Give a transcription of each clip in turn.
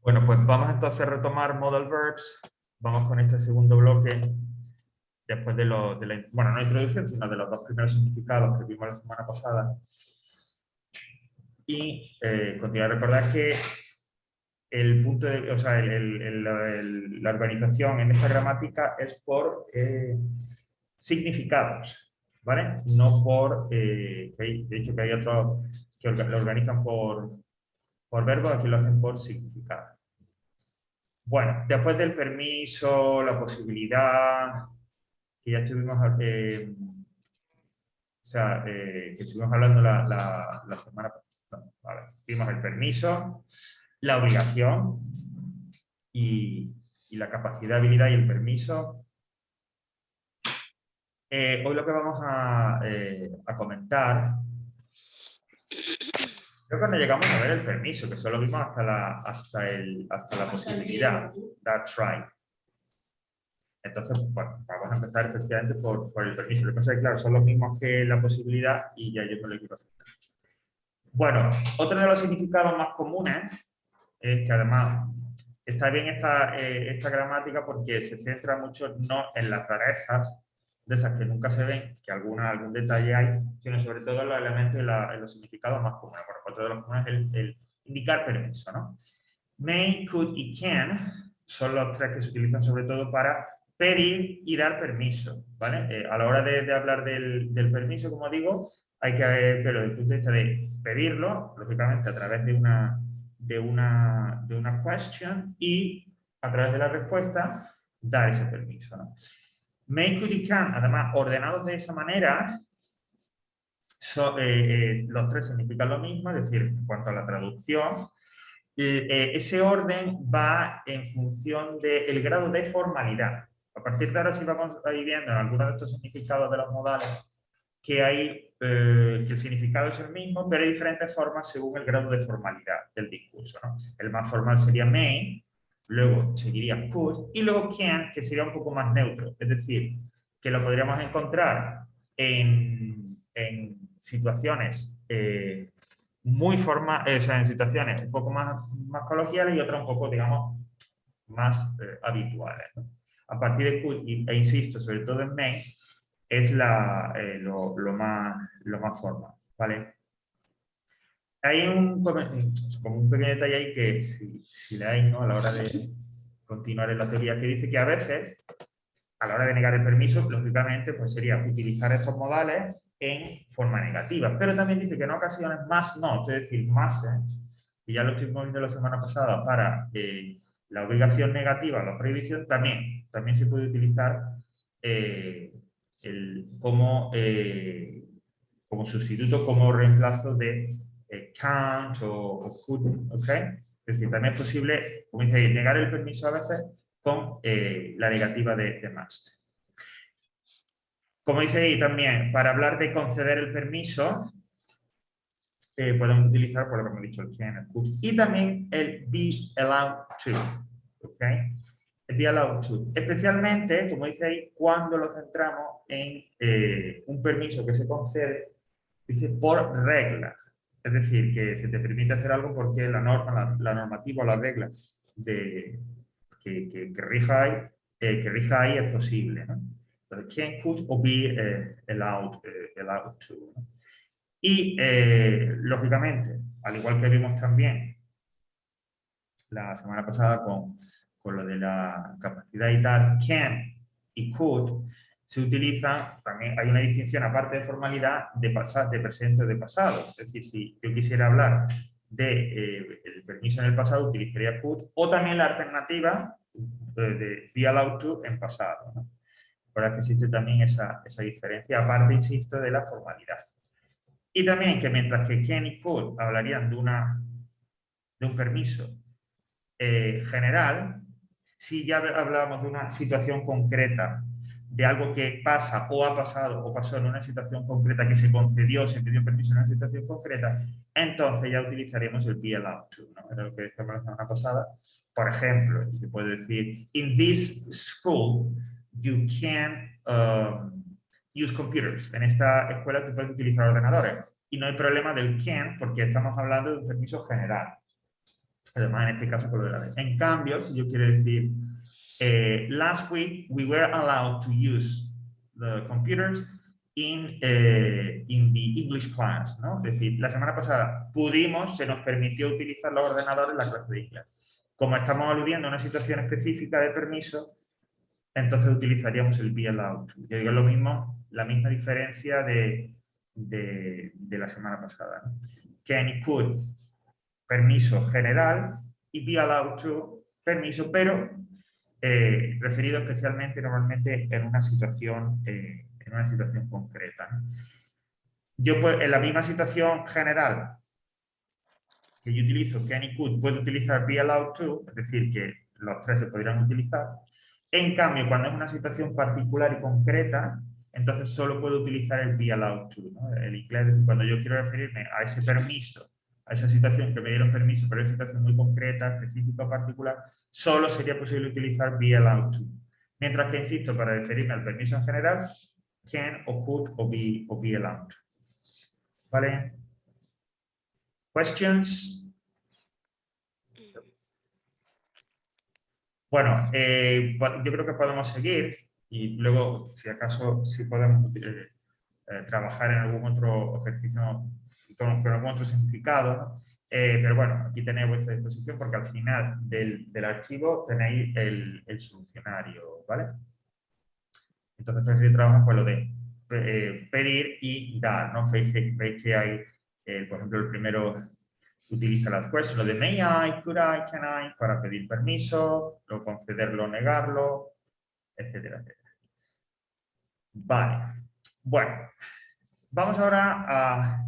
Bueno, pues vamos entonces a retomar Modal Verbs. Vamos con este segundo bloque, después de, bueno, no introducción, sino de los dos primeros significados que vimos la semana pasada. Y continuar a recordar que el punto de, o sea, la organización en esta gramática es por significados, ¿vale? No por, de hecho que hay otros que lo organizan por verbos, aquí lo hacen por significado. Bueno, después del permiso, la posibilidad, que ya estuvimos, que estuvimos hablando la semana pasada, vale, vimos el permiso, la obligación y la capacidad, habilidad y el permiso. Hoy lo que vamos a comentar, creo que no llegamos a ver el permiso, que solo vimos hasta la posibilidad. That's right. Entonces, bueno, vamos a empezar efectivamente por el permiso. Lo que pasa es que, claro, son los mismos que la posibilidad y ya yo me lo quiero hacer. Bueno, otro de los significados más comunes es que además está bien esta gramática porque se centra mucho no en las rarezas de esas que nunca se ven, que algún detalle hay, sino sobre todo en los elementos y en los significados más comunes. Por ejemplo, otro de los comunes es el indicar permiso, ¿no? May, could y can son los tres que se utilizan sobre todo para pedir y dar permiso, ¿vale? A la hora de hablar del permiso, como digo, hay que ver, pero desde el punto de vista de pedirlo, lógicamente a través de una question y a través de la respuesta dar ese permiso, ¿no? May, could y can, además, ordenados de esa manera, los tres significan lo mismo, es decir, en cuanto a la traducción, ese orden va en función del grado de formalidad. A partir de ahora sí vamos a ir viendo en algunos de estos significados de los modales que que el significado es el mismo, pero hay diferentes formas según el grado de formalidad del discurso, ¿no? El más formal sería may, luego seguiría could, y luego can, que sería un poco más neutro. Es decir, que lo podríamos encontrar en situaciones muy formales, o sea, en situaciones un poco más coloquiales y otras un poco, digamos, más habituales, ¿no? A partir de could, e insisto, sobre todo en may, es lo más formal, ¿vale? Hay como un pequeño detalle ahí que si leáis, ¿no? A la hora de continuar en la teoría, que dice que a veces, a la hora de negar el permiso, lógicamente, pues sería utilizar estos modales en forma negativa. Pero también dice que en ocasiones más no, es decir, más, y ya lo estuvimos viendo la semana pasada, para la obligación negativa, la prohibición, también se puede utilizar como sustituto, como reemplazo de can't o could, ¿ok? Es decir, también es posible, como dice ahí, negar el permiso a veces con la negativa de must. Como dice ahí también, para hablar de conceder el permiso, podemos utilizar, por lo que hemos dicho, el can, el could, y también el be allowed to, ¿ok? El be allowed to, especialmente, como dice ahí, cuando lo centramos en un permiso que se concede, dice, por reglas. Es decir, que se te permite hacer algo porque la normativa o la regla que rija ahí es posible, ¿no? Entonces, can, could o be allowed to, ¿no? Y, lógicamente, al igual que vimos también la semana pasada con lo de la capacidad y tal, can y could se utilizan, también hay una distinción aparte de formalidad de presente o de pasado. Es decir, si yo quisiera hablar el permiso en el pasado, utilizaría could, o también la alternativa de be allowed to en pasado, ¿no? Por que existe también esa diferencia, aparte, insisto, de la formalidad. Y también que mientras que can y could hablarían de un permiso general, si ya hablábamos de una situación concreta, de algo que pasa o ha pasado o pasó en una situación concreta que se concedió, se pidió permiso en una situación concreta, entonces ya utilizaríamos el be allowed to, ¿no? Era lo que decíamos la semana pasada. Por ejemplo, se puede decir, in this school you can use computers. En esta escuela tú puedes utilizar ordenadores. Y no hay problema del can porque estamos hablando de un permiso general. Además, en este caso, con lo de la vez. En cambio, si yo quiero decir, last week we were allowed to use the computers in the English class, ¿no? Es decir, la semana pasada se nos permitió utilizar los ordenadores en la clase de inglés. Como estamos aludiendo a una situación específica de permiso, entonces utilizaríamos el be allowed to. Yo digo lo mismo, la misma diferencia de la semana pasada, ¿no? Can y could, permiso general, y be allowed to, permiso, pero referido especialmente normalmente en una situación concreta, ¿no? Yo pues, en la misma situación general que yo utilizo can y could, puedo utilizar be allowed to, es decir, que los tres se podrían utilizar. En cambio, cuando es una situación particular y concreta, entonces solo puedo utilizar el be allowed to, ¿no? El inglés, es decir, cuando yo quiero referirme a ese permiso, a esa situación que me dieron permiso, pero es una situación muy concreta, específica o particular, solo sería posible utilizar be allowed to. Mientras que, insisto, para referirme al permiso en general, can o could o be allowed to. ¿Vale? Questions? Bueno, yo creo que podemos seguir y luego, si acaso, si podemos trabajar en algún otro ejercicio con algún otro significado, ¿no? Pero bueno, aquí tenéis a vuestra disposición porque al final del archivo tenéis el solucionario, ¿vale? Entonces, este trabajamos con lo de pedir y dar, ¿no? Veis que hay, por ejemplo, el primero utiliza las questions, lo de may I, could I, can I, para pedir permiso, luego concederlo o negarlo, etcétera, etcétera. Vale. Bueno, vamos ahora a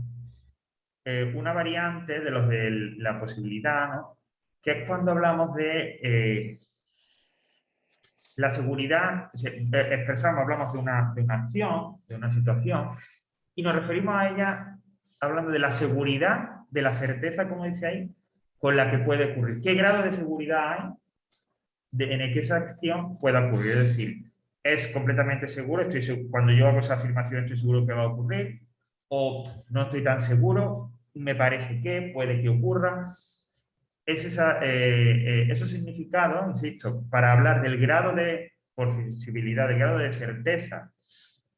una variante de los de la posibilidad, ¿no? Que es cuando hablamos de la seguridad, hablamos de una acción, de una situación, y nos referimos a ella hablando de la seguridad, de la certeza, como dice ahí, con la que puede ocurrir. ¿Qué grado de seguridad hay en el que esa acción pueda ocurrir? Es decir, es completamente seguro, cuando yo hago esa afirmación estoy seguro que va a ocurrir, o no estoy tan seguro, me parece que, puede que ocurra. Es esos significados, insisto, para hablar del grado de posibilidad, del grado de certeza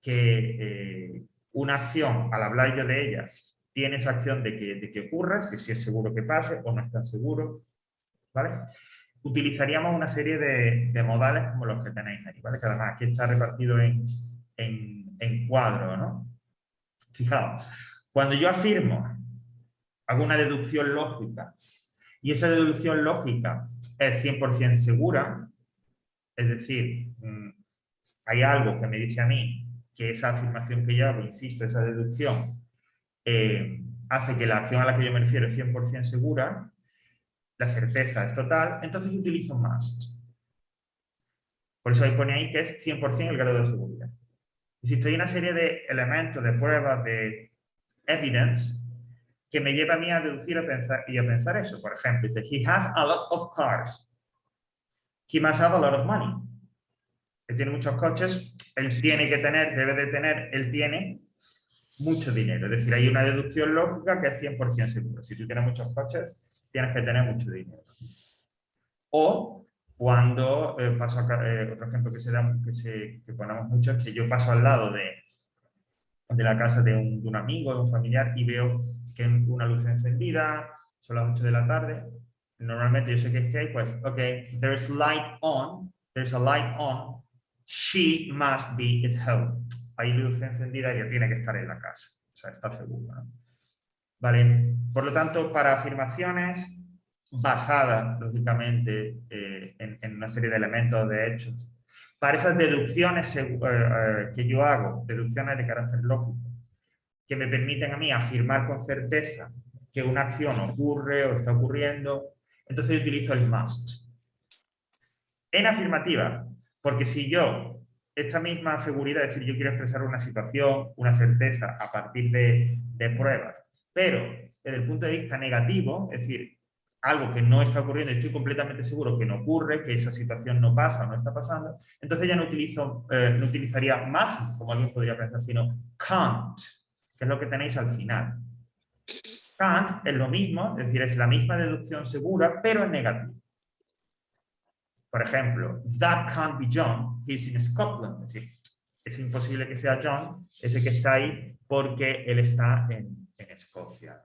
que una acción, al hablar yo de ella, tiene esa acción de que ocurra, si es seguro que pase o no es tan seguro, ¿vale? Utilizaríamos una serie de modales como los que tenéis ahí, ¿vale? Que además aquí está repartido en cuadros, ¿no? Fijaos, cuando yo afirmo, hago una deducción lógica, y esa deducción lógica es 100% segura, es decir, hay algo que me dice a mí que esa afirmación que yo hago, insisto, esa deducción, hace que la acción a la que yo me refiero es 100% segura, la certeza es total, entonces utilizo must. Por eso ahí pone ahí que es 100% el grado de seguridad. Insisto, hay una serie de elementos, de pruebas, de evidence, que me lleva a mí a deducir y a pensar eso. Por ejemplo, dice, he has a lot of cars. He must have a lot of money. Él tiene muchos coches, él tiene que tener, debe de tener, él tiene mucho dinero. Es decir, hay una deducción lógica que es 100% segura. Si tú tienes muchos coches, tienes que tener mucho dinero. O cuando paso a, otro ejemplo que ponemos mucho es que yo paso al lado de la casa de un amigo, de un familiar, y veo que una luz encendida, son las 8 de la tarde. Normalmente yo sé que hay, pues, ok, there's a light on, she must be at home. Hay luz encendida, ella tiene que estar en la casa. O sea, está segura, ¿no? Vale. Por lo tanto, para afirmaciones basadas, lógicamente, en una serie de elementos, de hechos, para esas deducciones que yo hago, deducciones de carácter lógico, que me permiten a mí afirmar con certeza que una acción ocurre o está ocurriendo, entonces yo utilizo el must. En afirmativa, porque si yo, esta misma seguridad, es decir, yo quiero expresar una situación, una certeza a partir de pruebas, pero desde el punto de vista negativo, es decir, algo que no está ocurriendo y estoy completamente seguro que no ocurre, que esa situación no pasa o no está pasando, entonces ya no utilizaría must, como alguien podría pensar, sino can't, que es lo que tenéis al final. Can't es lo mismo, es decir, es la misma deducción segura, pero en negativo. Por ejemplo, that can't be John, he's in Scotland. Es decir, es imposible que sea John, ese que está ahí, porque él está en Escocia.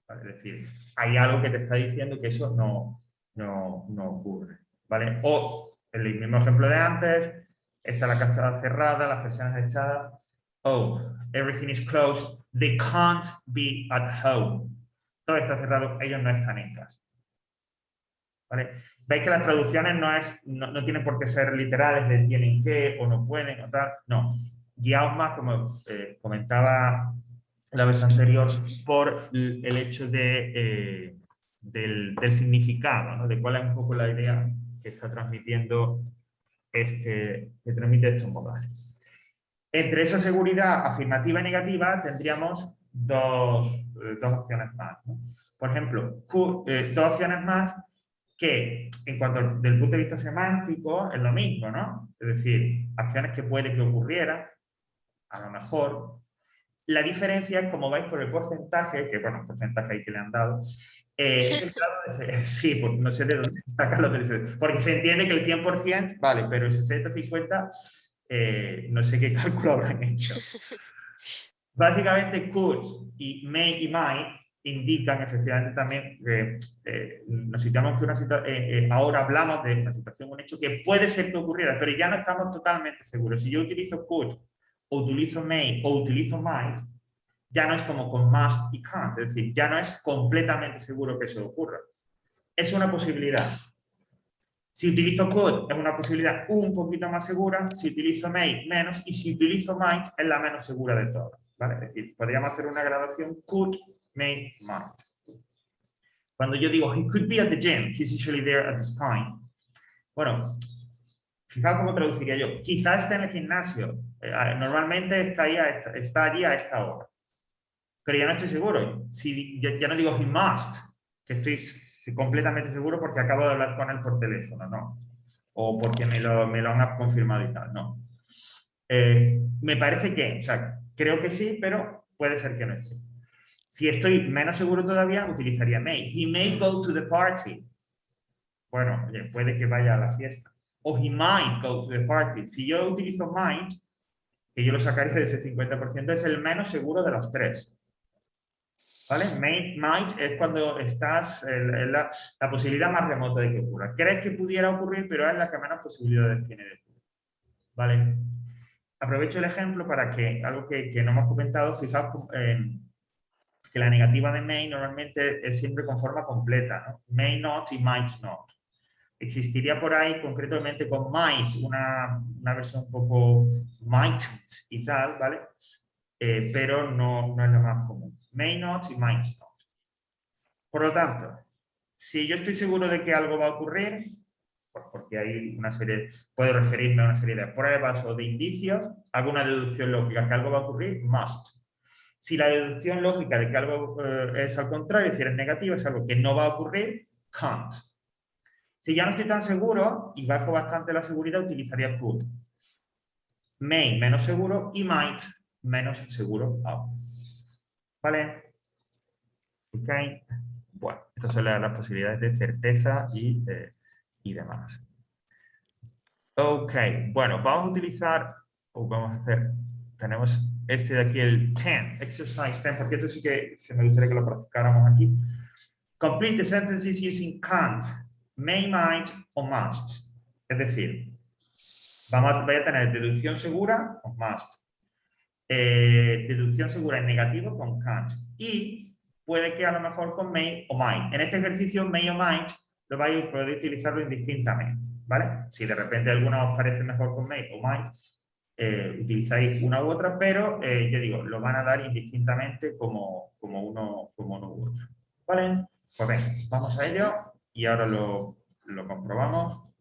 ¿Vale? Es decir, hay algo que te está diciendo que eso no ocurre. ¿Vale? O, el mismo ejemplo de antes, está la casa cerrada, las persianas echadas. Oh, everything is closed, they can't be at home. Todo está cerrado, ellos no están en casa. ¿Vale? Veis que las traducciones no tienen por qué ser literales de tienen que o no pueden o tal, no. Guiaos más, como comentaba la vez anterior, por el hecho del significado, ¿no? De cuál es un poco la idea que está transmitiendo que transmite estos modales. Entre esa seguridad afirmativa y negativa tendríamos dos opciones más, ¿no? Por ejemplo, dos opciones más que, en cuanto del punto de vista semántico, es lo mismo, ¿no? Es decir, acciones que puede que ocurrieran, a lo mejor. La diferencia es, como vais por el porcentaje, que bueno, el porcentaje ahí que le han dado, es el grado de... Sí, pues no sé de dónde se saca lo del... Porque se entiende que el 100%, vale, pero el 60-50, no sé qué cálculo habrán hecho. Básicamente, could y may y might indican efectivamente también que nos situamos que ahora hablamos de una situación, un hecho que puede ser que ocurriera, pero ya no estamos totalmente seguros. Si yo utilizo could, o utilizo may, o utilizo might, ya no es como con must y can't, es decir, ya no es completamente seguro que eso ocurra. Es una posibilidad. Si utilizo could, es una posibilidad un poquito más segura. Si utilizo may, menos. Y si utilizo might, es la menos segura de todas. ¿Vale? Es decir, podríamos hacer una graduación could, may, might. Cuando yo digo, he could be at the gym, he's usually there at this time. Bueno, fijaos cómo traduciría yo. Quizá esté en el gimnasio. Normalmente está allí a esta hora. Pero ya no estoy seguro. Si, ya no digo he must, que estoy completamente seguro porque acabo de hablar con él por teléfono, ¿no? O porque me lo han confirmado y tal, no. Me parece que, o sea, creo que sí, pero puede ser que no esté. Si estoy menos seguro todavía, utilizaría may. He may go to the party. Bueno, oye, puede que vaya a la fiesta. O he might go to the party. Si yo utilizo might, que yo lo sacaría de ese 50%, es el menos seguro de los tres. ¿Vale? Might es cuando estás en la posibilidad más remota de que ocurra. Crees que pudiera ocurrir, pero es la que menos posibilidades tiene de ocurrir. ¿Vale? Aprovecho el ejemplo para que, algo que no hemos comentado, fijaos que la negativa de may normalmente es siempre con forma completa, ¿no? May not y might not. Existiría por ahí concretamente con might una versión un poco might y tal, ¿vale? Pero no es lo más común. May not y might not. Por lo tanto, si yo estoy seguro de que algo va a ocurrir, pues porque hay una serie, puedo referirme a una serie de pruebas o de indicios, hago una deducción lógica que algo va a ocurrir, must. Si la deducción lógica de que algo es al contrario, es decir, es negativa, es algo que no va a ocurrir, can't. Si ya no estoy tan seguro y bajo bastante la seguridad, utilizaría could. May, menos seguro, y might, menos seguro aún. ¿Vale? Ok. Bueno, estas son las posibilidades de certeza y demás. Ok, bueno, vamos a utilizar, o vamos a hacer, tenemos este de aquí, el 10, exercise 10, porque esto sí que se me gustaría que lo practicáramos aquí. Complete the sentences using can't, may, might o must. Es decir, voy a tener deducción segura con must, deducción segura en negativo con can't, y puede que a lo mejor con may o might. En este ejercicio, may o might lo vais a poder utilizarlo indistintamente, ¿vale? Si de repente alguna os parece mejor con may o might, utilizáis una u otra, pero yo digo, lo van a dar indistintamente como uno u otro, ¿vale? Pues venga, vamos a ello y ahora lo comprobamos.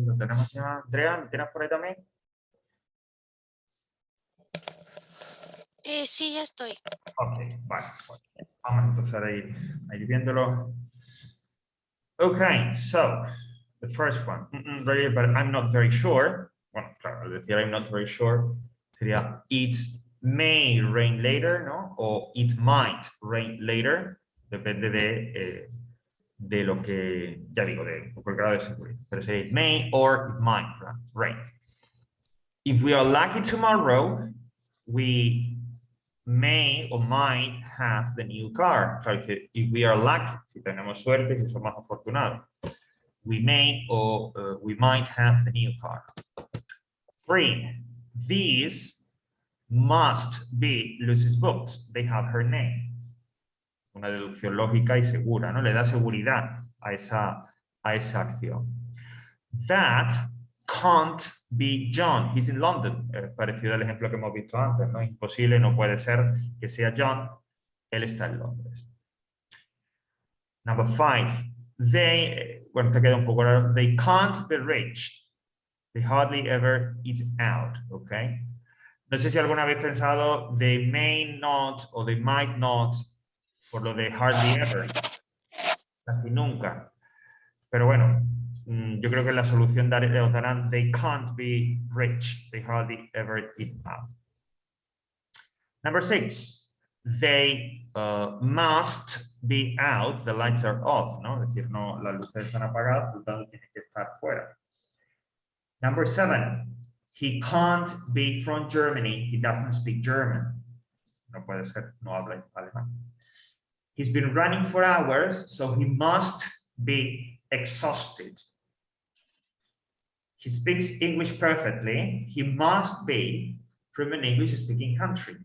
Lo tenemos ya. Andrea, ¿me tienes por ahí también? Sí, ya estoy. Ok, vale. Vamos entonces a ir viéndolo. Okay, so the first one, really, but I'm not very sure. Bueno, claro, decir I'm not very sure sería it may rain later, ¿no? O it might rain later. Depende de lo que, ya digo, de un grado de seguridad. Pero sería it may or it might rain. If we are lucky tomorrow, we may or might have the new car. Claro, if we are lucky, si tenemos suerte, si somos afortunados, we may or we might have the new car. 3. These must be Lucy's books. They have her name. Una deducción lógica y segura, ¿no? Le da seguridad a esa acción. That can't be John. He's in London. Parecido al ejemplo que hemos visto antes, ¿no? Imposible, no puede ser que sea John. Él está en Londres. Number 5. Bueno, te queda un poco raro. They can't be rich. They hardly ever eat out, ¿ok? No sé si alguna vez pensado they may not o they might not por lo de hardly ever. Casi nunca. Pero bueno, yo creo que la solución os darán they can't be rich, they hardly ever eat out. Number 6, they must be out, the lights are off, ¿no? Es decir, no, las luces están apagadas, por lo tanto tienen que estar fuera. Number 7, he can't be from Germany, he doesn't speak German. No puede ser, no habla alemán. He's been running for hours, so he must be exhausted. He speaks English perfectly, he must be from an English-speaking country.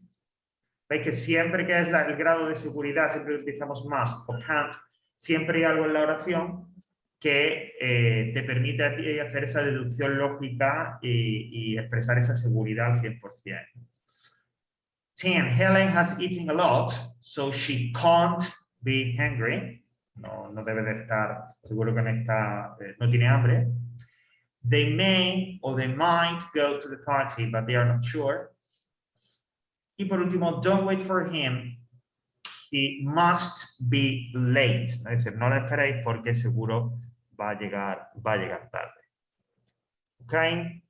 Veis que siempre que es el grado de seguridad, siempre utilizamos must o can't, siempre hay algo en la oración que te permite a ti hacer esa deducción lógica y expresar esa seguridad al 100%. 10. Helen has eaten a lot, so she can't be hungry. No debe de estar, seguro que no está, no tiene hambre. They may or they might go to the party, but they are not sure. Y por último, don't wait for him. He must be late. Es decir, no lo esperéis porque seguro va a llegar tarde. Okay?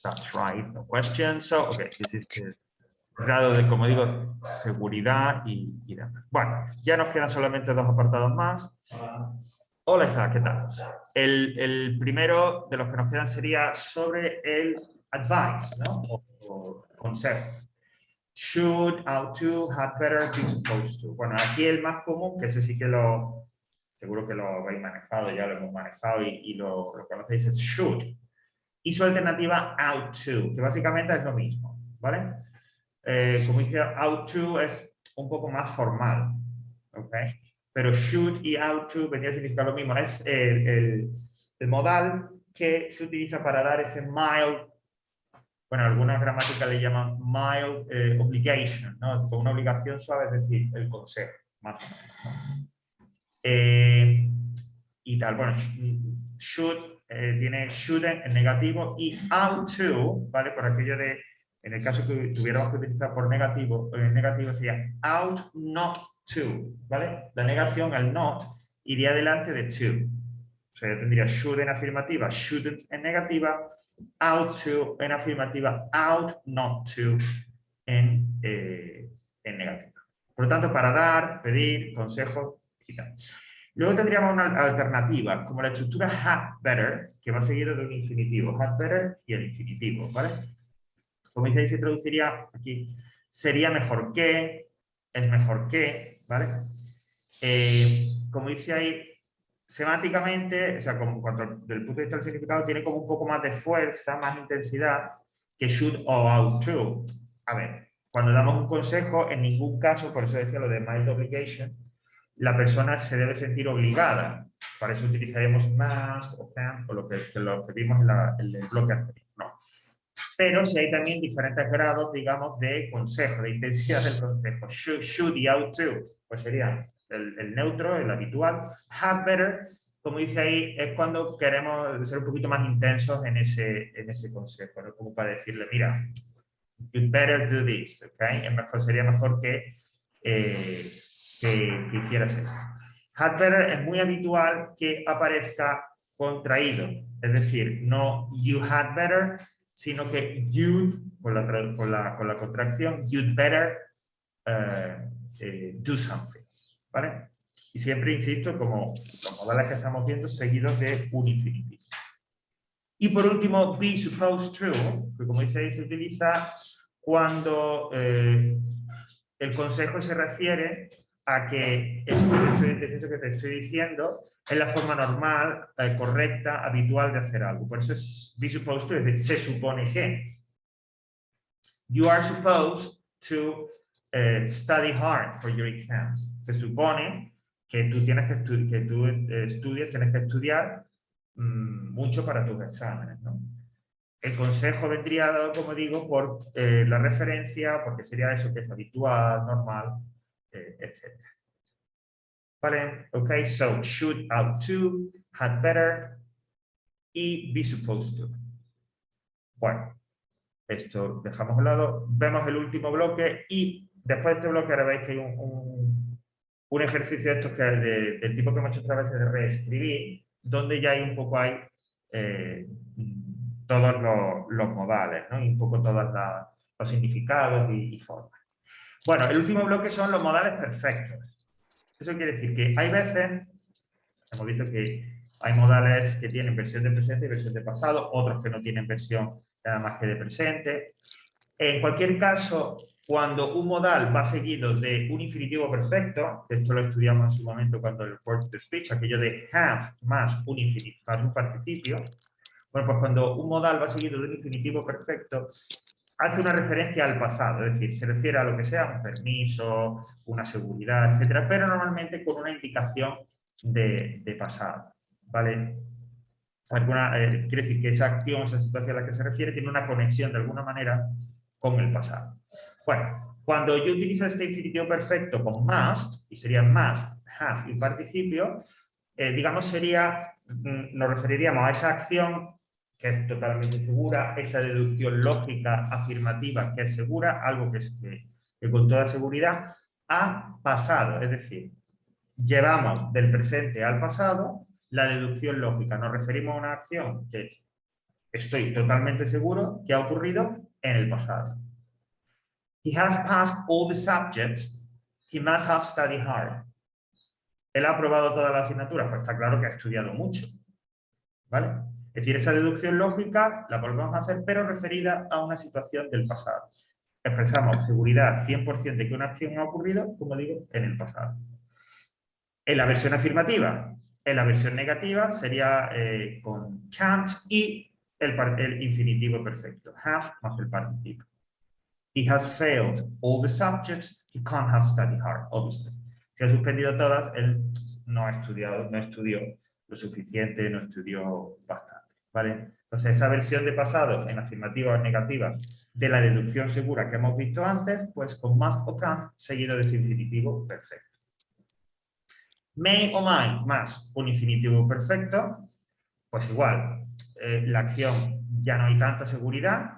That's right. No question. So, okay, this is the grado de, como digo, seguridad y demás. Bueno, ya nos quedan solamente 2 apartados más. Hola Isaac, ¿qué tal? El primero de los que nos quedan sería sobre el advice, ¿no? O consejo. Should, ought to, had better, be supposed to. Bueno, aquí el más común, que ese sí que seguro que lo habéis manejado, ya lo hemos manejado y lo conocéis, es should. Y su alternativa, ought to, que básicamente es lo mismo, ¿vale? Como dice, ought to es un poco más formal, ¿ok? Pero should y ought to vendría a significar lo mismo. Es el modal que se utiliza para dar ese mild, bueno, algunas gramáticas le llaman mild obligation, ¿no? Es como una obligación suave, es decir, el consejo, más o menos, ¿no? Y tal, bueno, should tiene shouldn't en negativo y ought to, ¿vale? Por aquello de, en el caso que tuviéramos que utilizar por negativo, negativo sería ought not to, ¿vale? La negación, el not, iría delante de to. O sea, yo tendría should en afirmativa, shouldn't en negativa, ought to en afirmativa, ought not to en negativa. Por lo tanto, para dar, pedir, consejo y tal. Luego tendríamos una alternativa, como la estructura had better, que va seguido de un infinitivo. Had better y el infinitivo, ¿vale? Como dice ahí, se traduciría aquí, sería mejor que, es mejor que, ¿vale? Como dice ahí, semánticamente, o sea, como cuando, desde el punto de vista del significado, tiene como un poco más de fuerza, más intensidad que should o ought to. A ver, cuando damos un consejo, en ningún caso, por eso decía lo de mild obligation, la persona se debe sentir obligada. Para eso utilizaríamos must o can, o lo que vimos en el bloque anterior. No. Pero si hay también diferentes grados, digamos, de consejo, de intensidad del consejo. Should y ought to, pues sería el neutro, el habitual. Had better, como dice ahí, es cuando queremos ser un poquito más intensos en ese consejo, ¿no? Como para decirle, mira, you better do this, ¿ok? Sería mejor que hicieras eso. Had better es muy habitual que aparezca contraído, es decir, no you had better, sino que you'd, con la contracción, you'd better do something, ¿vale? Y siempre insisto, como los modales que estamos viendo, seguidos de un infinitivo. Y por último, be supposed to, que como dice ahí, se utiliza cuando el consejo se refiere a que eso que te estoy diciendo es la forma normal, correcta, habitual de hacer algo. Por eso es be supposed to, es decir, se supone que. You are supposed to study hard for your exams. Se supone que tú tienes que tienes que estudiar mucho para tus exámenes, ¿no? El consejo vendría dado, como digo, por la referencia, porque sería eso que es habitual, normal, etc. ¿Vale? Ok, so should, ought to, had better y be supposed to. Bueno, esto dejamos a un lado. Vemos el último bloque y después de este bloque ahora veis que hay un ejercicio de estos que es del tipo que hemos hecho otra vez de reescribir, donde ya hay un poco todos los modales, ¿no? Y un poco todos los significados y formas. Bueno, el último bloque son los modales perfectos. Eso quiere decir que hay veces, hemos visto que hay modales que tienen versión de presente y versión de pasado, otros que no tienen versión nada más que de presente. En cualquier caso, cuando un modal va seguido de un infinitivo perfecto, esto lo estudiamos en su momento cuando el word to speech, aquello de have más un infinitivo, más un participio, bueno, pues cuando un modal va seguido de un infinitivo perfecto, hace una referencia al pasado, es decir, se refiere a lo que sea, un permiso, una seguridad, etcétera, pero normalmente con una indicación de pasado, ¿vale? Quiere decir que esa acción, esa situación a la que se refiere, tiene una conexión de alguna manera con el pasado. Bueno, cuando yo utilizo este infinitivo perfecto con must, y sería must, have y participio, digamos nos referiríamos a esa acción que es totalmente segura, esa deducción lógica afirmativa que es segura, algo que con toda seguridad, a pasado, es decir, llevamos del presente al pasado la deducción lógica. Nos referimos a una acción que estoy totalmente seguro que ha ocurrido en el pasado. He has passed all the subjects. He must have studied hard. ¿Él ha aprobado todas las asignaturas? Pues está claro que ha estudiado mucho. ¿Vale? Es decir, esa deducción lógica la volvemos a hacer, pero referida a una situación del pasado. Expresamos seguridad 100% de que una acción ha ocurrido, como digo, en el pasado. En la versión afirmativa, en la versión negativa sería con can't y el infinitivo perfecto. Have más el participio. He has failed all the subjects. He can't have studied hard, obviously. Si ha suspendido todas, él no ha estudiado, no estudió lo suficiente, no estudió bastante. ¿Vale? Entonces, esa versión de pasado en afirmativa o en negativa de la deducción segura que hemos visto antes, pues con must o can't seguido de ese infinitivo perfecto. May o might más un infinitivo perfecto, pues igual, la acción ya no hay tanta seguridad,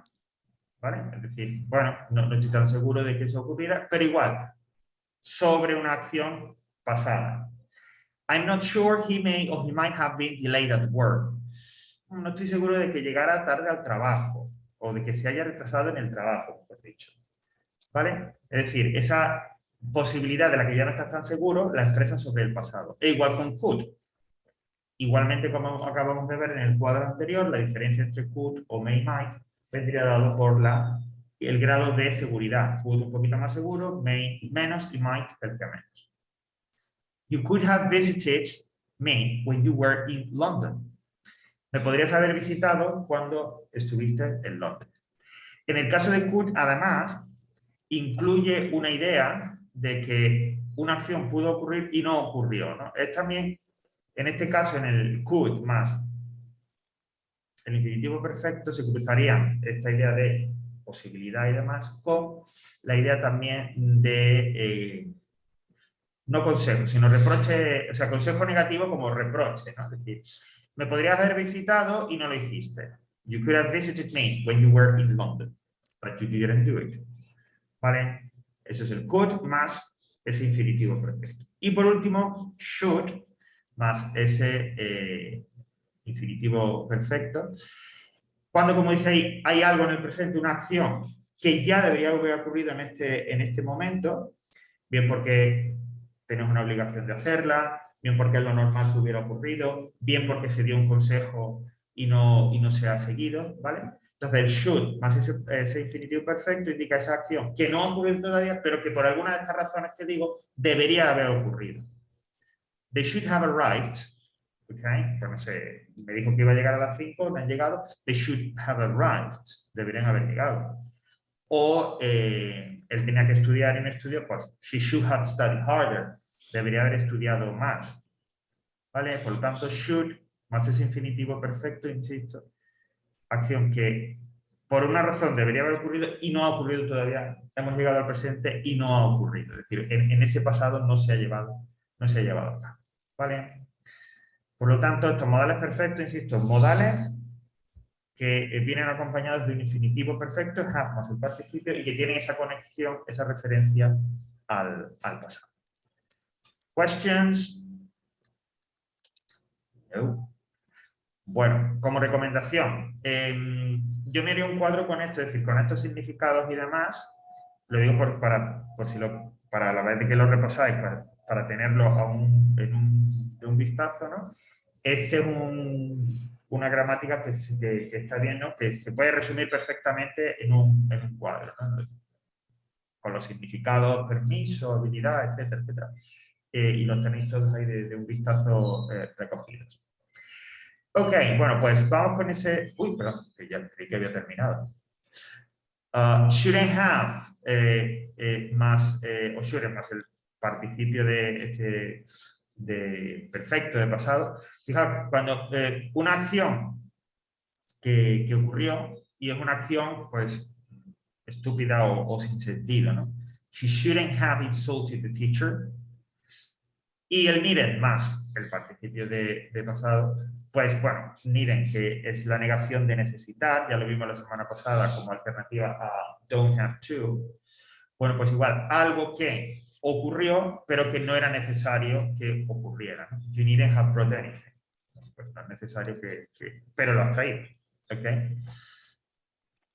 ¿vale? Es decir, bueno, no estoy tan seguro de que eso ocurriera, pero igual, sobre una acción pasada. I'm not sure he may or he might have been delayed at work. No estoy seguro de que llegara tarde al trabajo o de que se haya retrasado en el trabajo, mejor dicho. ¿Vale? Es decir, esa posibilidad de la que ya no estás tan seguro la expresas sobre el pasado. E igual con could. Igualmente, como acabamos de ver en el cuadro anterior, la diferencia entre could o may might vendría dado por el grado de seguridad. Could un poquito más seguro, may menos y might el que menos. You could have visited me when you were in London. Me podrías haber visitado cuando estuviste en Londres. En el caso de could, además, incluye una idea de que una acción pudo ocurrir y no ocurrió, ¿no? Es también, en este caso, en el could más el infinitivo perfecto, se cruzarían esta idea de posibilidad y demás con la idea también de no consejo, sino reproche, o sea, consejo negativo como reproche, ¿no? Es decir, me podrías haber visitado y no lo hiciste. You could have visited me when you were in London, but you didn't do it. ¿Vale? Eso es el could más ese infinitivo perfecto. Y por último, should más ese infinitivo perfecto. Cuando, como dice ahí, hay algo en el presente, una acción que ya debería haber ocurrido en este momento, bien porque tenemos una obligación de hacerla, bien porque es lo normal que hubiera ocurrido, bien porque se dio un consejo y no se ha seguido, ¿vale? Entonces el should más ese infinitivo perfecto indica esa acción que no ha ocurrido todavía, pero que por alguna de estas razones que digo, debería haber ocurrido. They should have arrived, ¿ok? Pues no sé, me dijo que iba a llegar a las 5, no han llegado. They should have arrived, deberían haber llegado. O él tenía que estudiar y no estudió, pues she should have studied harder, debería haber estudiado más. ¿Vale? Por lo tanto, should más ese infinitivo perfecto, insisto, acción que por una razón debería haber ocurrido y no ha ocurrido todavía. Hemos llegado al presente y no ha ocurrido. Es decir, en ese pasado no se ha llevado a cabo. ¿Vale? Por lo tanto, estos modales perfectos, insisto, modales que vienen acompañados de un infinitivo perfecto, have más el participio, y que tienen esa conexión, esa referencia al pasado. Questions? No. Bueno, como recomendación, yo me haría un cuadro con esto, es decir, con estos significados y demás. Lo digo para la vez de que lo repasáis, para tenerlo de un vistazo, ¿no? Este es una gramática que está bien, ¿no? Que se puede resumir perfectamente en un cuadro, ¿no? Con los significados, permiso, habilidad, etcétera, etcétera. Y los tenéis todos ahí de un vistazo recogidos. Ok, bueno, pues vamos con ese... Uy, perdón, que ya creí que había terminado. Shouldn't have o shouldn't más el participio de perfecto, de pasado. Fijaos, cuando una acción que ocurrió y es una acción, pues, estúpida o sin sentido, ¿no? She shouldn't have insulted the teacher. Y el needed más el participio de pasado, pues bueno, needed, que es la negación de necesitar, ya lo vimos la semana pasada como alternativa a don't have to. Bueno, pues igual, algo que ocurrió, pero que no era necesario que ocurriera, ¿no? You needn't have brought anything. Pues no es necesario pero lo has traído, ¿ok?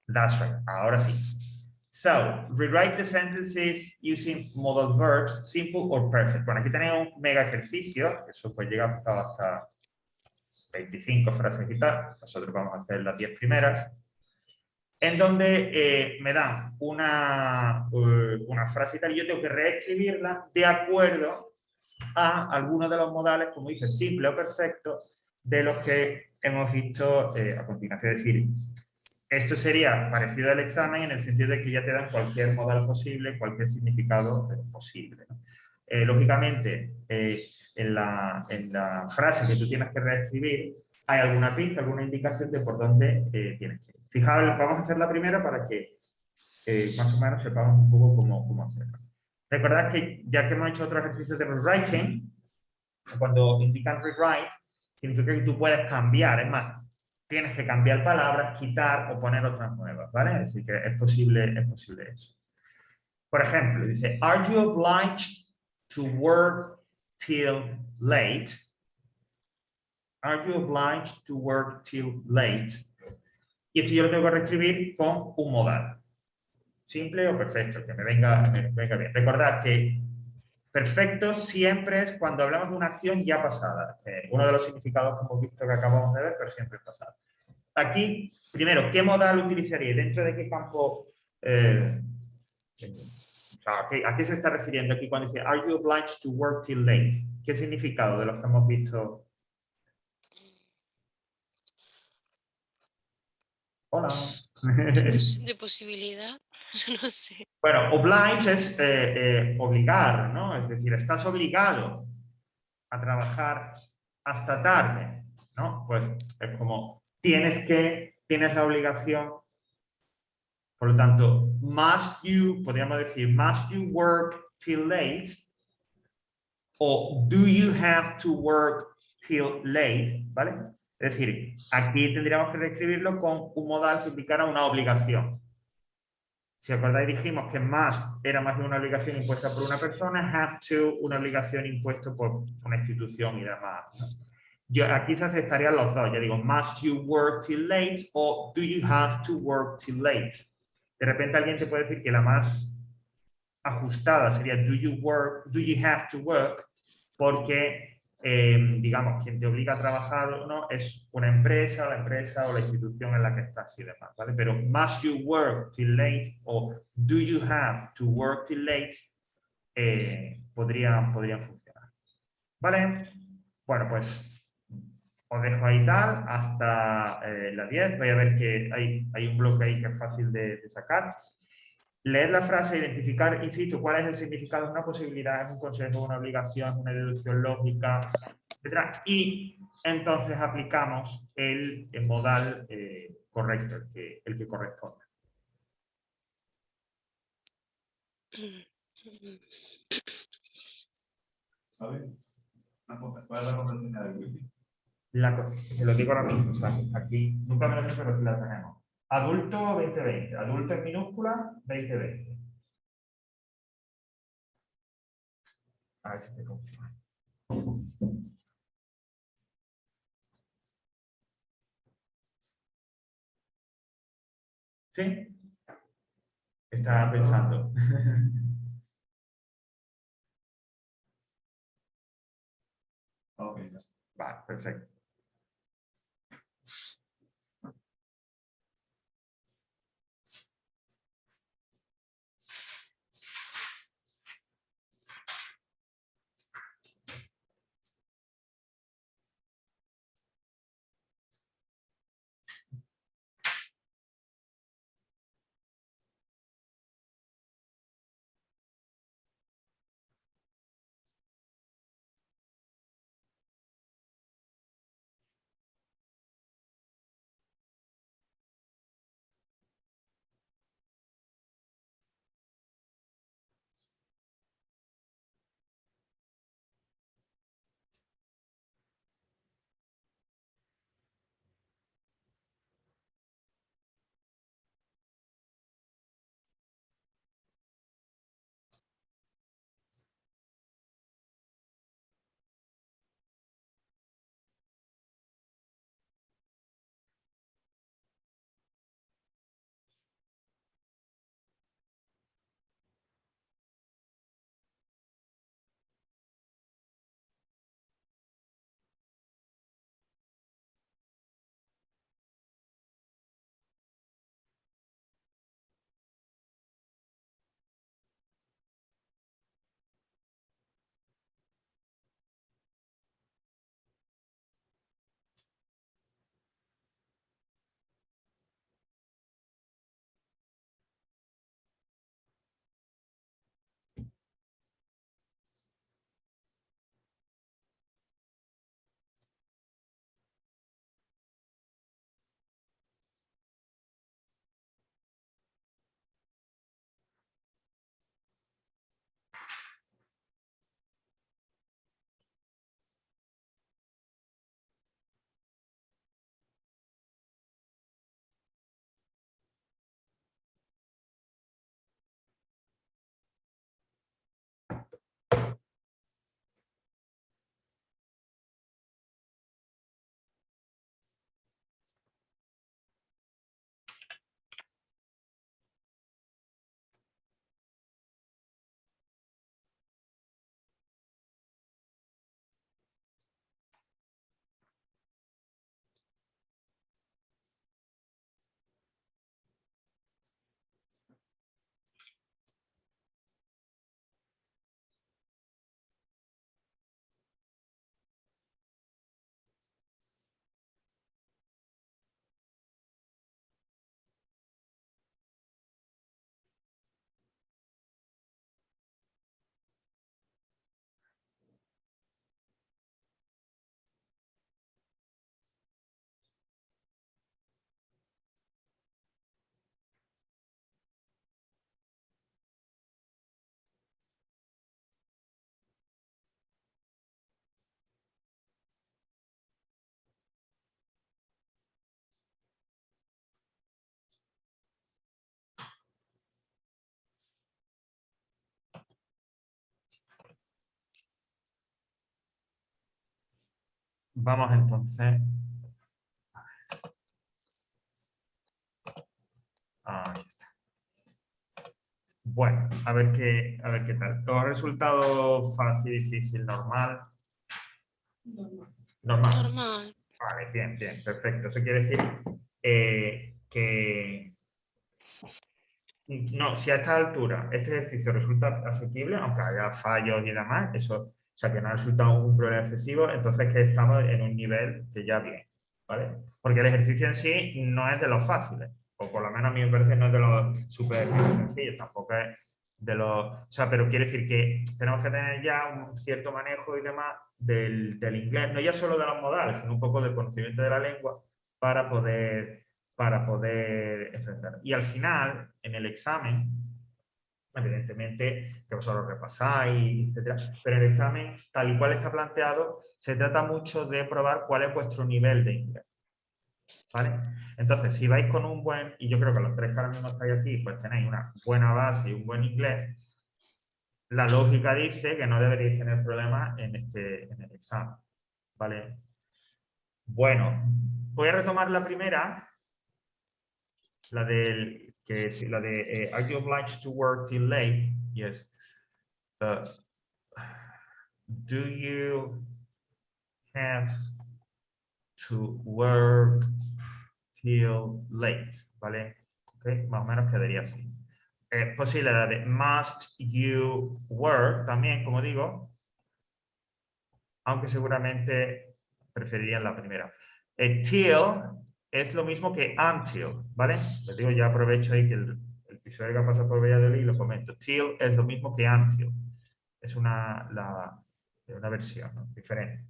That's right, ahora sí. So, rewrite the sentences using modal verbs, simple or perfect. Bueno, aquí tenéis un mega ejercicio, eso pues llega hasta 25 frases y tal. Nosotros vamos a hacer las 10 primeras, en donde me dan una frase y tal, y yo tengo que reescribirla de acuerdo a algunos de los modales, como dice, simple o perfecto, de los que hemos visto a continuación. Es decir, esto sería parecido al examen en el sentido de que ya te dan cualquier modal posible, cualquier significado posible, ¿no? Lógicamente, en la frase que tú tienes que reescribir, hay alguna pista, alguna indicación de por dónde tienes que ir. Fijaos, vamos a hacer la primera para que más o menos sepamos un poco cómo hacerlo. Recordad que ya que hemos hecho otro ejercicio de rewriting, cuando indican rewrite, significa que tú puedes cambiar, es más, tienes que cambiar palabras, quitar o poner otras nuevas, ¿vale? Es decir, que es posible eso. Por ejemplo, dice, are you obliged to work till late? Are you obliged to work till late? Y esto yo lo tengo que reescribir con un modal. Simple o perfecto, que me venga bien. Recordad que perfecto siempre es cuando hablamos de una acción ya pasada. Uno de los significados que hemos visto que acabamos de ver, pero siempre es pasado. Aquí, primero, ¿qué modal utilizaría? ¿Dentro de qué campo? ¿A qué se está refiriendo aquí cuando dice Are you obliged to work till late? ¿Qué significado de los que hemos visto? Hola. De posibilidad, no sé. Bueno, oblige es obligar, ¿no? Es decir, estás obligado a trabajar hasta tarde, ¿no? Pues es como tienes la obligación. Por lo tanto, podríamos decir, must you work till late? O do you have to work till late? ¿Vale? Es decir, aquí tendríamos que reescribirlo con un modal que implicara una obligación. Si acordáis, dijimos que must era más de una obligación impuesta por una persona, have to una obligación impuesta por una institución y demás, ¿no? Aquí se aceptarían los dos. Ya digo, must you work till late o do you have to work till late. De repente alguien te puede decir que la más ajustada sería do you have to work, porque digamos, quien te obliga a trabajar no es una empresa, la empresa o la institución en la que estás y demás, ¿vale? Pero must you work till late o do you have to work till late podrían funcionar, ¿vale? Bueno, pues os dejo ahí tal hasta la 10. Voy a ver que hay un bloque ahí que es fácil de sacar. Leer la frase, identificar, insisto, cuál es el significado, es una posibilidad, es un consejo, una obligación, una deducción lógica, etc. Y entonces aplicamos el modal correcto, el que corresponde. ¿Sabes? ¿Cuál es la contraseña del wifi? Te lo digo ahora mismo, o sea, aquí nunca me lo sé, pero aquí la tenemos. Adulto 2020, adulto en minúscula 2020. A ver si te confirma. ¿Sí? Estaba pensando. Ok, vale, perfecto. Vamos entonces. Ahí está. Bueno, a ver qué tal. ¿Os ha resultado fácil, difícil, normal? Normal. Normal. Vale, bien, bien, perfecto. Eso quiere decir que no, si a esta altura este ejercicio resulta asequible, aunque haya fallos y demás, eso, o sea, que no ha resultado un problema excesivo, entonces que estamos en un nivel que ya bien, ¿vale? Porque el ejercicio en sí no es de los fáciles, o por lo menos a mí me parece no es de los súper sencillos, tampoco es de los... O sea, pero quiere decir que tenemos que tener ya un cierto manejo y demás del inglés, no ya solo de los modales, sino un poco de conocimiento de la lengua para poder enfrentar. Y al final, en el examen, evidentemente que vosotros repasáis, etcétera, pero el examen, tal y cual está planteado, se trata mucho de probar cuál es vuestro nivel de inglés. ¿Vale? Entonces, si vais con un buen, y yo creo que los tres que ahora mismo estáis aquí, pues tenéis una buena base y un buen inglés, la lógica dice que no deberéis tener problemas en el examen. ¿Vale? Bueno, voy a retomar la primera, la de are you obliged to work till late? Yes. Do you have to work till late? ¿Vale? Okay, más o menos quedaría así. Posible la de must you work también, como digo, aunque seguramente preferirían la primera. Till es lo mismo que until, ¿vale? Les digo, ya aprovecho ahí que el episodio que pasa por Valladolid y lo comento. Till es lo mismo que until. Es una versión, ¿no? Diferente.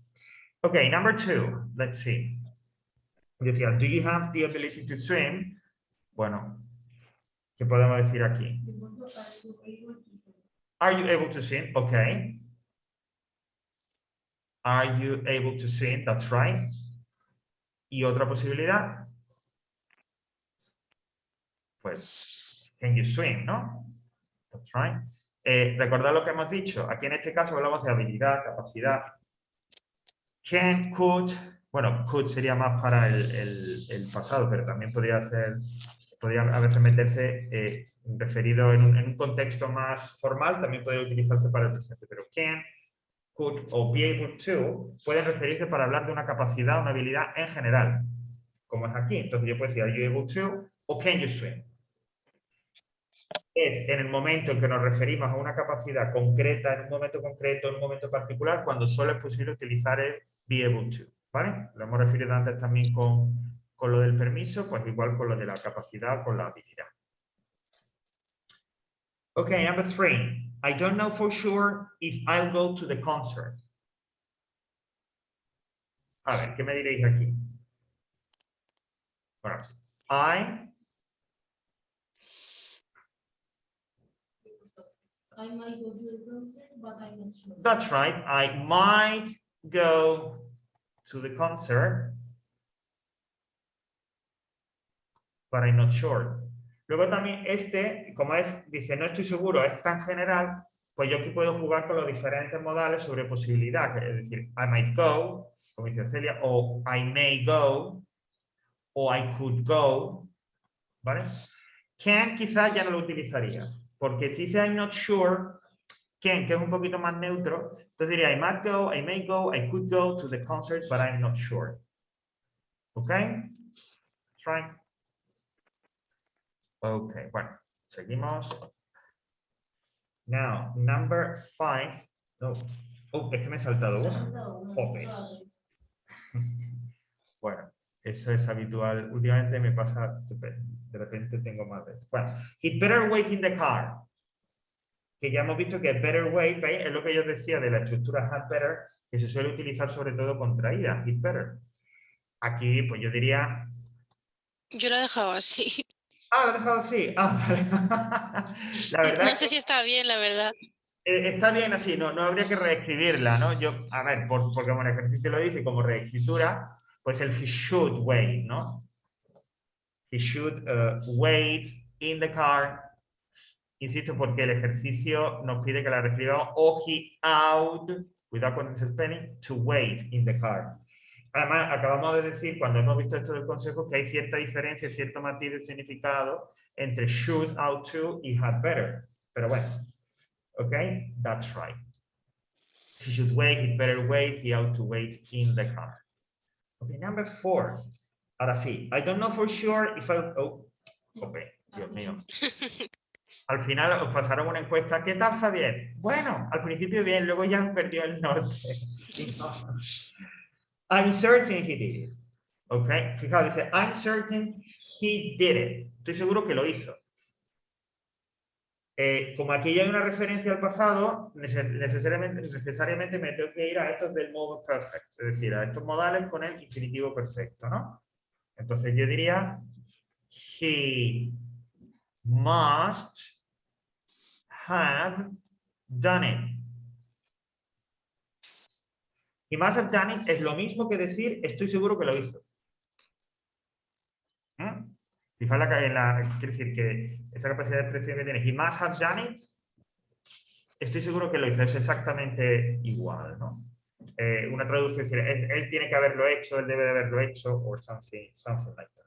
Ok, number 2. Let's see. Decía, do you have the ability to swim? Bueno, ¿qué podemos decir aquí? Are you able to swim? Okay. Are you able to swim? That's right. Y otra posibilidad, pues, can you swim, ¿no? That's right. Recordad lo que hemos dicho. Aquí en este caso hablamos de habilidad, capacidad. Can, could, bueno, could sería más para el pasado, pero también podría a veces meterse referido en un contexto más formal, también podría utilizarse para el presente, pero can, could o be able to pueden referirse para hablar de una capacidad, una habilidad en general, como es aquí. Entonces yo puedo decir, are you able to o can you swim. Es en el momento en que nos referimos a una capacidad concreta, en un momento particular, cuando solo es posible utilizar el be able to, ¿vale? Lo hemos referido antes también con lo del permiso, pues igual con lo de la capacidad, con la habilidad. Ok, number 3. I don't know for sure if I'll go to the concert. A ver, ¿qué me diréis aquí? Bueno, I might go to the concert, but I'm not sure. That's right. I might go to the concert, but I'm not sure. Luego también como dice, no estoy seguro, es tan general, pues yo aquí puedo jugar con los diferentes modales sobre posibilidad. Es decir, I might go, como dice Celia, o I may go, o I could go, ¿vale? Can quizás ya no lo utilizaría, porque si dice I'm not sure, can, que es un poquito más neutro, entonces diría I might go, I may go, I could go to the concert, but I'm not sure. ¿Ok? Try. Ok, bueno, seguimos. Now, number 5. No. Oh, es que me he saltado uno. Joder. Bueno, eso es habitual. Últimamente me pasa, de repente tengo más de esto. Bueno, he'd better wait in the car. Que ya hemos visto que better wait, ¿veis? Es lo que yo decía de la estructura had better, que se suele utilizar sobre todo contraída, he'd better. Aquí, pues yo diría... Yo lo he dejado así. Ah, lo he dejado así. Ah, vale. La verdad No es sé que si está bien, la verdad. está bien así, no habría que reescribirla, ¿no? A ver, porque como el ejercicio lo dice, como reescritura, pues el he should wait, ¿no? He should wait in the car. Insisto, porque el ejercicio nos pide que la reescribamos o he ought, cuidado con ese spelling, to wait in the car. Además, acabamos de decir, cuando hemos visto esto del consejo, que hay cierta diferencia, cierto matiz de significado entre should, ought to y had better. Pero bueno, ok, that's right. He should wait, he'd better wait, he ought to wait in the car. Okay, number 4. Ahora sí, I don't know for sure if I'll... Oh, jope, Dios mío. Al final os pasaron una encuesta. ¿Qué tal, Javier? Bueno, al principio bien, luego ya perdió el norte. I'm certain he did it. Ok, fijaos, dice, I'm certain he did it. Estoy seguro que lo hizo. Como aquí ya hay una referencia al pasado, necesariamente me tengo que ir a estos del modo perfect, es decir, a estos modales con el infinitivo perfecto, ¿no? Entonces yo diría, he must have done it. He must have done it es lo mismo que decir, estoy seguro que lo hizo. Quiere decir que esa capacidad de expresión que tiene, he must have done it, estoy seguro que lo hizo, es exactamente igual, ¿no? Una traducción es decir, él tiene que haberlo hecho, él debe de haberlo hecho, o something like that.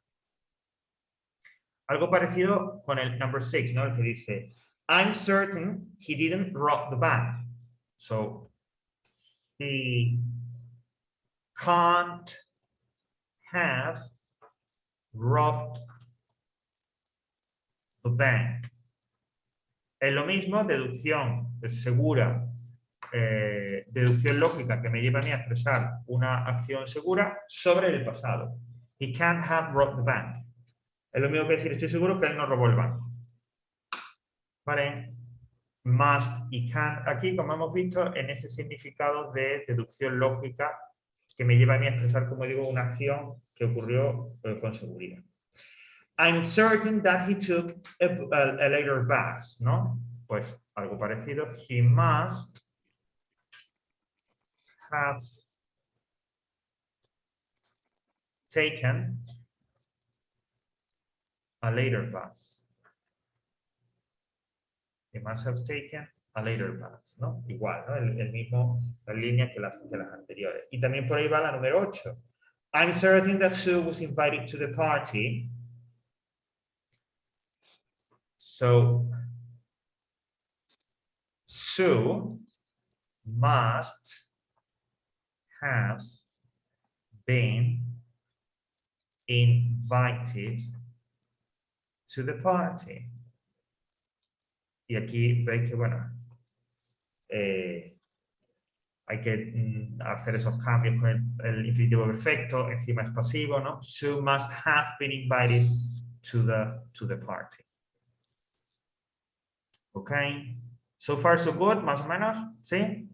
Algo parecido con el number 6, ¿no? El que dice, I'm certain he didn't rob the bank. So, he can't have robbed the bank. Es lo mismo, deducción segura, deducción lógica que me lleva a mí a expresar una acción segura sobre el pasado. He can't have robbed the bank. Es lo mismo que decir, estoy seguro que él no robó el banco. ¿Vale? Must y can, aquí, como hemos visto, en ese significado de deducción lógica que me lleva a mí a expresar, como digo, una acción que ocurrió con seguridad. I'm certain that he took a later bus, ¿no? Pues algo parecido. He must have taken a later bus. He must have taken a later bus, ¿no? Igual, ¿no? El mismo, la línea que las anteriores. Y también por ahí va la número 8. I'm certain that Sue was invited to the party. So, Sue must have been invited to the party. Y aquí veis que, bueno, hay que hacer esos cambios con el infinitivo perfecto, encima es pasivo, ¿no? Sue must have been invited to the party. Ok. So far so good, más o menos, ¿sí?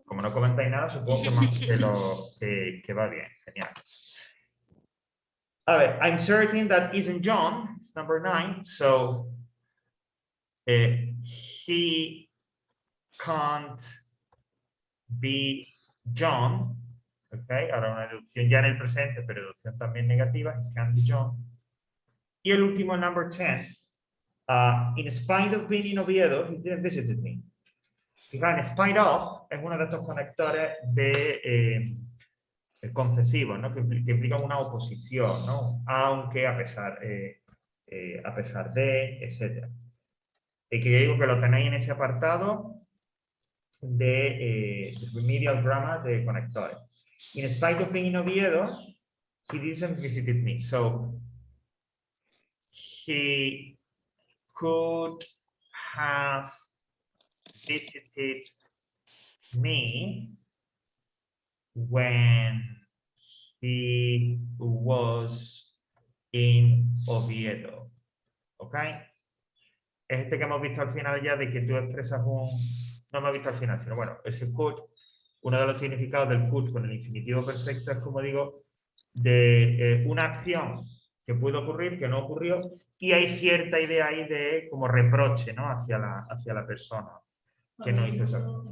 Como no comentáis nada, supongo que va bien. Genial. A ver, I'm certain that isn't John. It's number 9. So, he can't be John. Ok, ahora una deducción ya en el presente, pero deducción también negativa. He can't be John. Y el último, number 10. In spite of being in Oviedo, he didn't visit me. Fijaos, in spite of es uno de estos conectores de concesivos, ¿no? que implican una oposición, ¿no? Aunque, a pesar de, etc. Y que digo que lo tenéis en ese apartado de remedial grammar de conectores. In spite of being in Oviedo, he didn't visit me. So, he could have visited me when he was in Oviedo. ¿Ok? Es este que hemos visto al final ya de que tú expresas un... No hemos visto al final, sino bueno, ese could, uno de los significados del could con el infinitivo perfecto es, como digo, de una acción que puede ocurrir, que no ocurrió, y hay cierta idea ahí de como reproche, ¿no? hacia la persona que no hizo eso.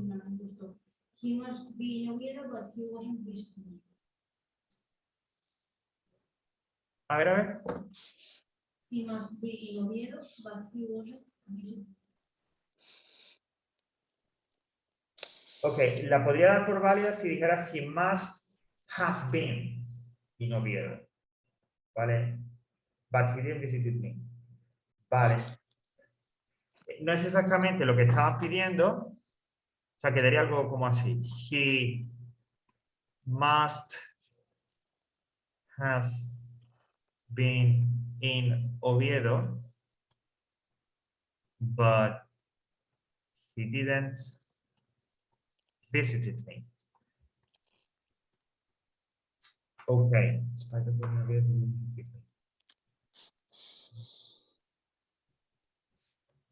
He must be in Oviedo, but he wasn't visiting. A ver. He must be in Oviedo, but he wasn't visiting. Ok, la podría dar por válida si dijera he must have been in Oviedo. ¿Vale? But he didn't visit me. Vale. No es exactamente lo que estaban pidiendo. O sea, quedaría algo como así. He must have been in Oviedo, but he didn't visit me. Okay.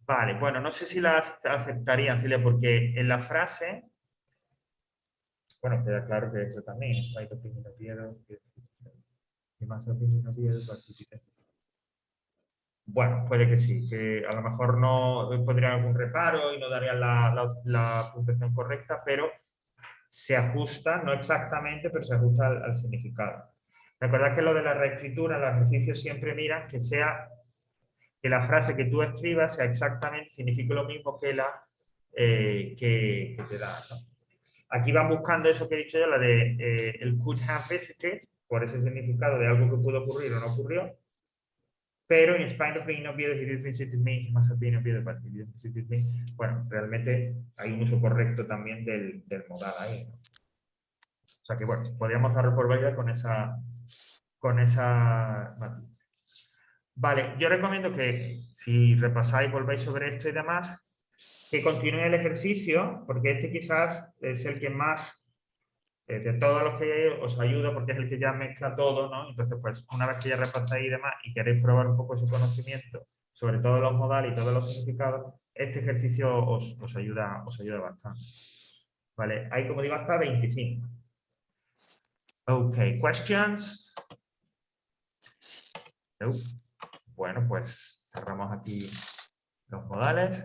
Vale, bueno, no sé si la aceptarían, Celia, porque en la frase, bueno, queda claro que esto también, bueno, puede que sí, que a lo mejor no pondrían algún reparo y no darían la puntuación correcta, pero se ajusta, no exactamente, pero se ajusta al significado. Recordad que lo de la reescritura, los ejercicios siempre miran que que la frase que tú escribas sea exactamente, signifique lo mismo que la que te da, ¿no? Aquí van buscando eso que he dicho yo, la de el could have visited, por ese significado de algo que pudo ocurrir o no ocurrió. Pero in spite of being obvious, he did visited me, he must have been obvious, but he didn't visited me. Bueno, realmente hay un uso correcto también del modal ahí, ¿no? O sea que bueno, podríamos dar por válida con esa matiz. Vale, yo recomiendo que si repasáis, volvéis sobre esto y demás, que continúe el ejercicio, porque este quizás es el que más de todos los que hay os ayuda, porque es el que ya mezcla todo, ¿no? Entonces, pues, una vez que ya repasáis y demás y queréis probar un poco ese conocimiento sobre todos los modales y todos los significados, este ejercicio os ayuda bastante. Vale, hay, como digo, hasta 25. Ok, questions? No. Bueno, pues cerramos aquí los modales.